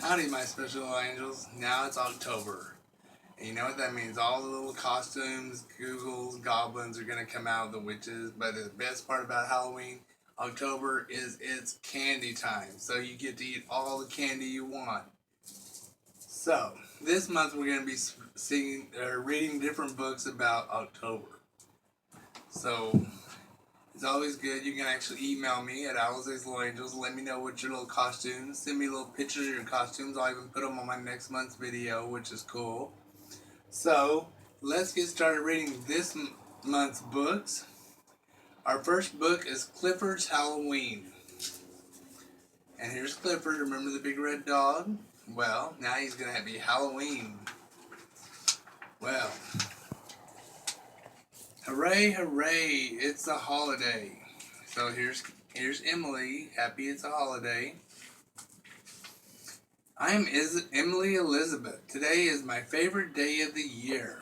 Howdy, my special little angels. Now it's October. And you know what that means? All the little costumes, googles, goblins are going to come out, the witches. But the best part about Halloween, October, is it's candy time. So you get to eat all the candy you want. So, this month we're going to be reading different books about October. So, it's always good. You can actually email me at Alizé's Little Angels. Let me know what your little costumes. Send me little pictures of your costumes. I'll even put them on my next month's video, which is cool. So, let's get started reading this month's books. Our first book is Clifford's Halloween. And here's Clifford. Remember the big red dog? Well, now he's going to be Halloween. Well, hooray, hooray, it's a holiday. So here's Emily. Happy it's a holiday. I'm Emily Elizabeth. Today is my favorite day of the year.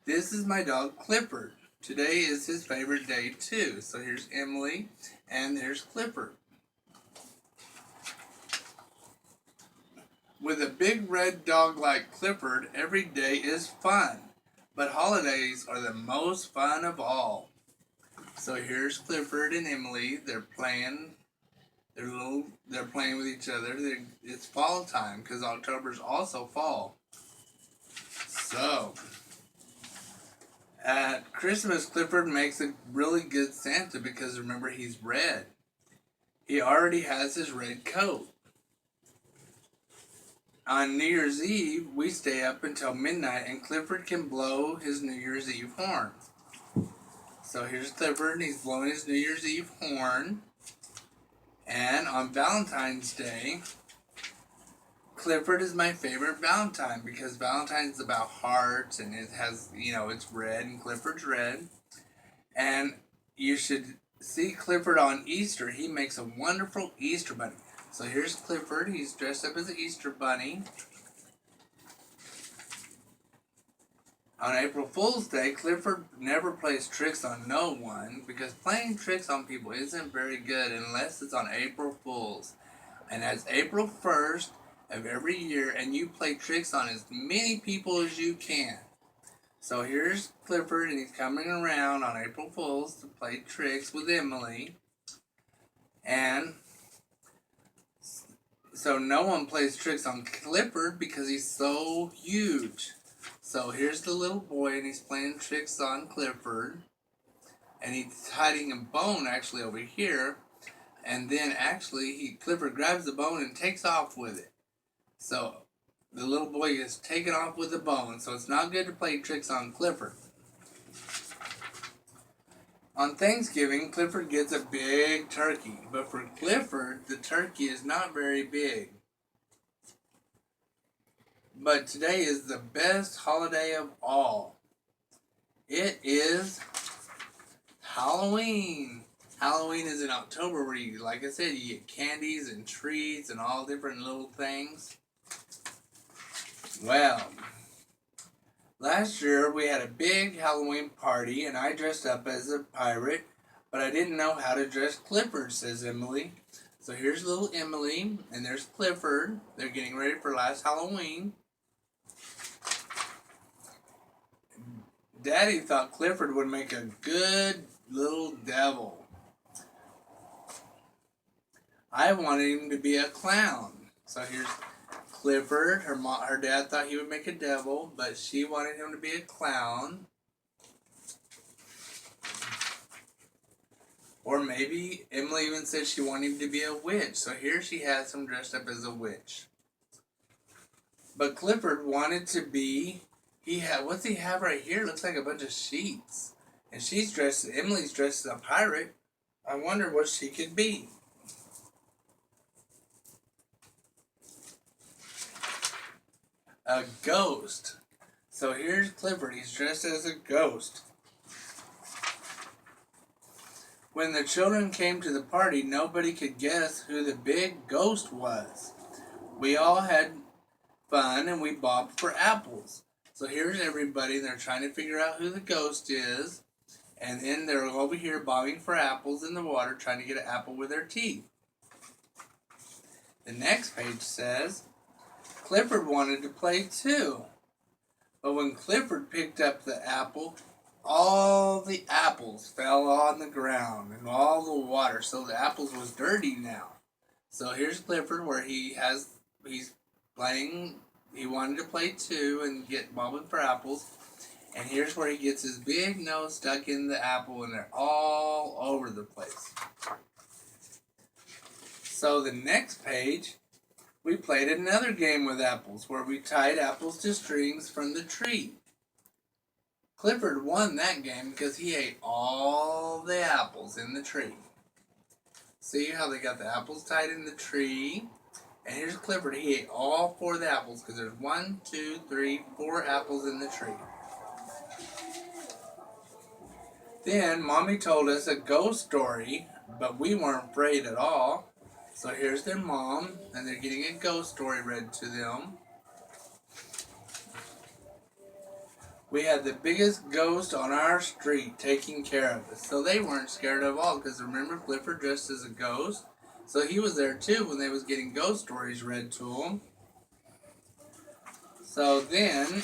This is my dog Clifford. Today is his favorite day too. So here's Emily and there's Clifford. With a big red dog like Clifford, every day is fun. But holidays are the most fun of all. So here's Clifford and Emily. They're playing. They're playing with each other. It's fall time because October's also fall. So at Christmas, Clifford makes a really good Santa because remember he's red. He already has his red coat. On New Year's Eve, we stay up until midnight and Clifford can blow his New Year's Eve horn. So here's Clifford and he's blowing his New Year's Eve horn. And on Valentine's Day, Clifford is my favorite Valentine because Valentine's is about hearts and it has, it's red and Clifford's red. And you should see Clifford on Easter. He makes a wonderful Easter bunny. So here's Clifford. He's dressed up as an Easter bunny. On April Fool's Day, Clifford never plays tricks on no one because playing tricks on people isn't very good unless it's on April Fool's. And that's April 1st of every year, and you play tricks on as many people as you can. So here's Clifford, and he's coming around on April Fool's to play tricks with Emily. And so no one plays tricks on Clifford because he's so huge. So here's the little boy and he's playing tricks on Clifford. And he's hiding a bone actually over here. And then actually Clifford grabs the bone and takes off with it. So the little boy is taken off with the bone. So it's not good to play tricks on Clifford. On Thanksgiving, Clifford gets a big turkey. But for Clifford, the turkey is not very big. But today is the best holiday of all. It is Halloween. Halloween is in October where you, like I said, you get candies and treats and all different little things. Well, last year we had a big Halloween party and I dressed up as a pirate, but I didn't know how to dress Clifford, says Emily. So here's little Emily and there's Clifford. They're getting ready for last Halloween. Daddy thought Clifford would make a good little devil. I wanted him to be a clown. So here's Clifford. Her dad thought he would make a devil, but she wanted him to be a clown. Or maybe Emily even said she wanted him to be a witch. So here she has him dressed up as a witch. But Clifford wanted to be... what's he have right here? Looks like a bunch of sheets. And Emily's dressed as a pirate. I wonder what she could be. A ghost. So here's Clifford. He's dressed as a ghost. When the children came to the party, nobody could guess who the big ghost was. We all had fun and we bobbed for apples. So here's everybody. They're trying to figure out who the ghost is. And then they're over here bobbing for apples in the water, trying to get an apple with their teeth. The next page says, Clifford wanted to play too. But when Clifford picked up the apple, all the apples fell on the ground and all the water, so the apples was dirty now. So here's Clifford where he's playing. He wanted to play too and get bobbing for apples. And here's where he gets his big nose stuck in the apple and they're all over the place. So the next page, we played another game with apples where we tied apples to strings from the tree. Clifford won that game because he ate all the apples in the tree. See how they got the apples tied in the tree? And here's Clifford. He ate all 4 of the apples because there's 1, 2, 3, 4 apples in the tree. Then Mommy told us a ghost story, but we weren't afraid at all. So here's their mom, and they're getting a ghost story read to them. We had the biggest ghost on our street taking care of us. So they weren't scared at all, because remember Clifford dressed as a ghost? So he was there too when they was getting ghost stories read to him. So then,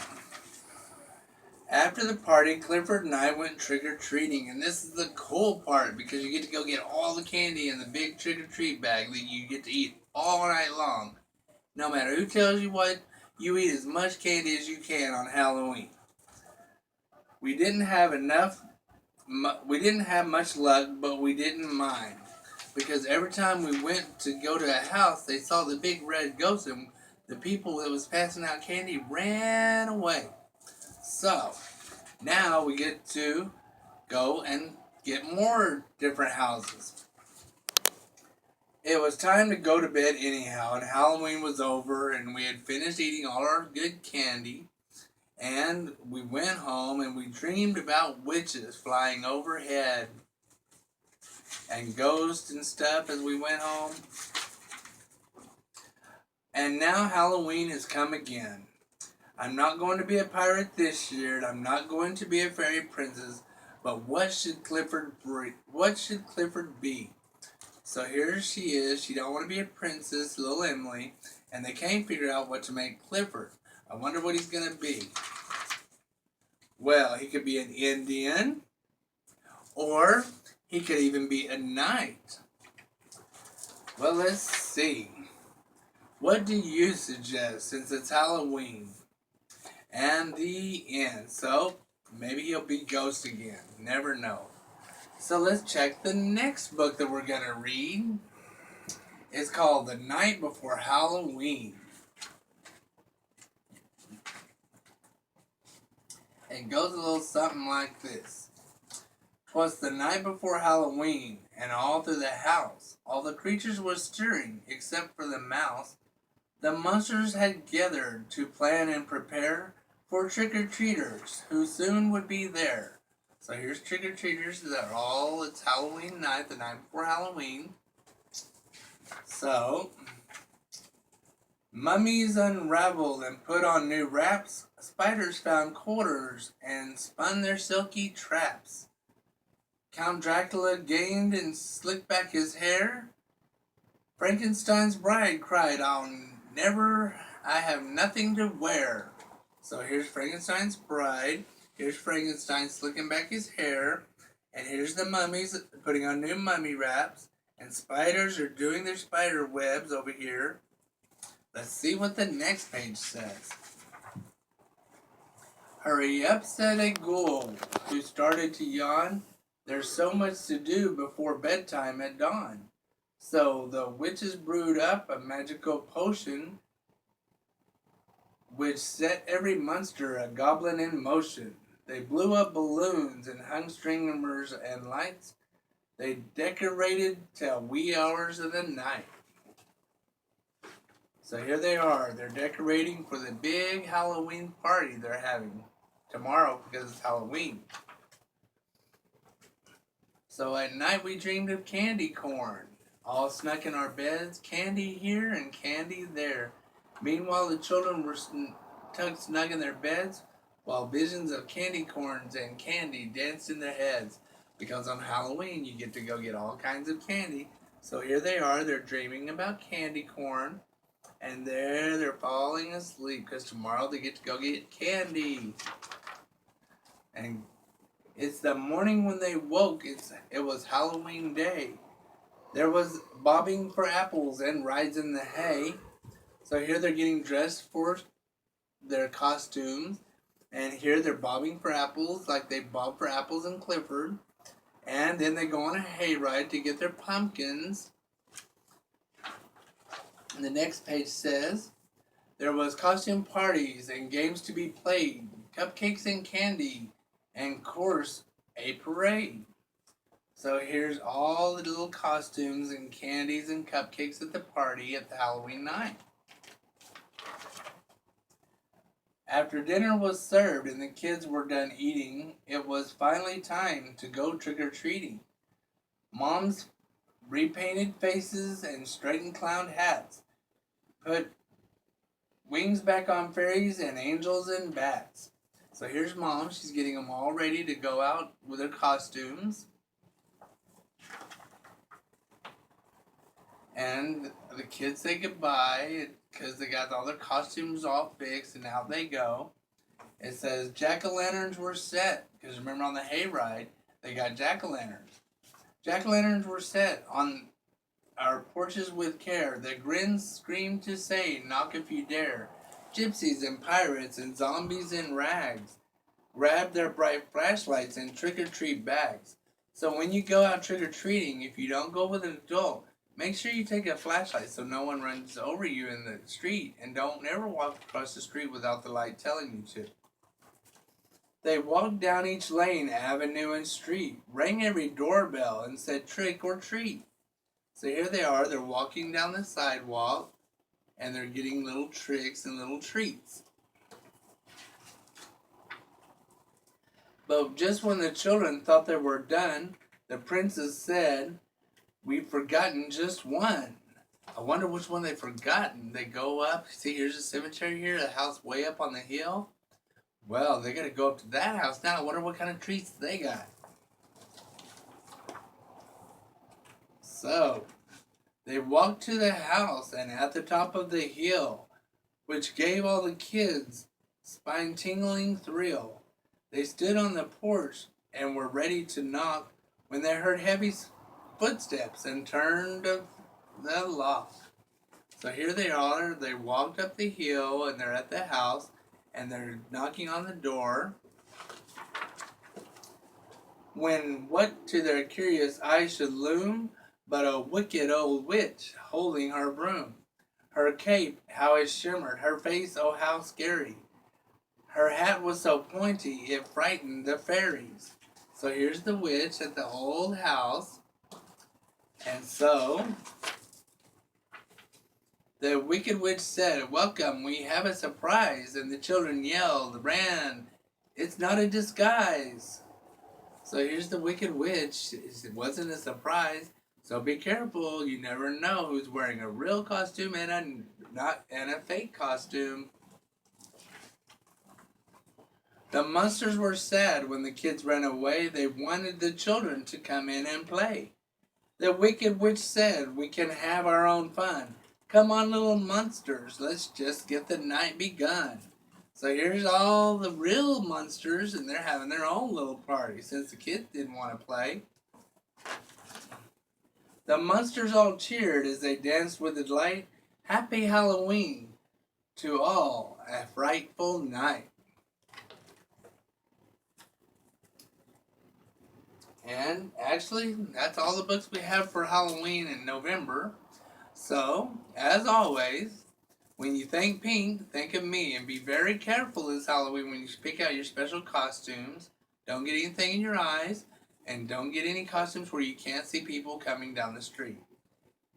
after the party, Clifford and I went trick-or-treating. And this is the cool part, because you get to go get all the candy in the big trick-or-treat bag that you get to eat all night long. No matter who tells you what, you eat as much candy as you can on Halloween. We didn't have much luck, but we didn't mind. Because every time we went to go to a house, they saw the big red ghost, and the people that was passing out candy ran away. So, now we get to go and get more different houses. It was time to go to bed anyhow, and Halloween was over, and we had finished eating all our good candy. And we went home and we dreamed about witches flying overhead and ghosts and stuff as we went home. And now Halloween has come again. I'm not going to be a pirate this year, and I'm not going to be a fairy princess, but what should Clifford be? So here she is. She don't want to be a princess, little Emily, and they can't figure out what to make Clifford. I wonder what he's going to be. Well, he could be an Indian, or he could even be a knight. Well, let's see. What do you suggest, since it's Halloween and the end? So, maybe he'll be Ghost again. Never know. So let's check the next book that we're going to read. It's called The Night Before Halloween. It goes a little something like this. 'Twas the night before Halloween, and all through the house, all the creatures were stirring, except for the mouse. The monsters had gathered to plan and prepare for trick-or-treaters, who soon would be there. So here's trick-or-treaters that are all, it's Halloween night, the night before Halloween. So, mummies unraveled and put on new wraps. Spiders found quarters and spun their silky traps. Count Dracula gained and slicked back his hair. Frankenstein's bride cried, I have nothing to wear. So here's Frankenstein's bride. Here's Frankenstein slicking back his hair. And here's the mummies putting on new mummy wraps. And spiders are doing their spider webs over here. Let's see what the next page says. Hurry up, said a ghoul, who started to yawn. There's so much to do before bedtime at dawn. So the witches brewed up a magical potion which set every monster a goblin in motion. They blew up balloons and hung streamers and lights. They decorated till wee hours of the night. So here they are. They're decorating for the big Halloween party they're having tomorrow because it's Halloween. So at night we dreamed of candy corn, all snuck in our beds, candy here and candy there. Meanwhile the children were tucked snug in their beds, while visions of candy corns and candy danced in their heads. Because on Halloween you get to go get all kinds of candy. So here they are, they're dreaming about candy corn. And there they're falling asleep because tomorrow they get to go get candy. And it's the morning when they woke. It was Halloween day. There was bobbing for apples and rides in the hay. So here they're getting dressed for their costumes. And here they're bobbing for apples like they bob for apples in Clifford. And then they go on a hayride to get their pumpkins. And the next page says, there was costume parties and games to be played, cupcakes and candy, and of course, a parade. So here's all the little costumes and candies and cupcakes at the party at the Halloween night. After dinner was served and the kids were done eating, it was finally time to go trick-or-treating. Moms repainted faces and straightened clown hats, put wings back on fairies and angels and bats. So here's Mom. She's getting them all ready to go out with their costumes. And the kids say goodbye because they got all their costumes all fixed and out they go. It says jack-o'-lanterns were set because remember on the hayride they got jack-o'-lanterns. Jack-o'-lanterns were set on our porches with care. The grins screamed to say, knock if you dare. Gypsies and pirates and zombies in rags grab their bright flashlights and trick-or-treat bags. So when you go out trick-or-treating, if you don't go with an adult, make sure you take a flashlight so no one runs over you in the street, and don't never walk across the street without the light telling you to. They walked down each lane, avenue, and street, rang every doorbell, and said trick or treat. So here they are, they're walking down the sidewalk, and they're getting little tricks and little treats. But just when the children thought they were done, the princess said, we've forgotten just one. I wonder which one they've forgotten. They go up, see here's a cemetery here, a house way up on the hill. Well, they gotta go up to that house now. I wonder what kind of treats they got. So, they walked to the house and at the top of the hill, which gave all the kids spine-tingling thrill. They stood on the porch and were ready to knock when they heard heavy footsteps and turned the lock. So here they are. They walked up the hill and they're at the house and they're knocking on the door. When what to their curious eyes should loom but a wicked old witch holding her broom. Her cape, how it shimmered, her face, oh how scary. Her hat was so pointy, it frightened the fairies. So here's the witch at the old house. And so, the wicked witch said, welcome, we have a surprise. And the children yelled, ran, it's not a disguise. So here's the wicked witch. It wasn't a surprise. So be careful, you never know who's wearing a real costume and a fake costume. The monsters were sad when the kids ran away. They wanted the children to come in and play. The wicked witch said, we can have our own fun. Come on, little monsters, let's just get the night begun. So here's all the real monsters, and they're having their own little party since the kids didn't want to play. The monsters all cheered as they danced with delight. Happy Halloween to all, a frightful night. And actually, that's all the books we have for Halloween in November. So, as always, when you think pink, think of me. And be very careful this Halloween when you pick out your special costumes. Don't get anything in your eyes. And don't get any costumes where you can't see people coming down the street.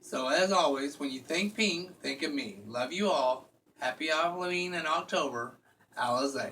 So, as always, when you think pink, think of me. Love you all. Happy Halloween in October. Alizé.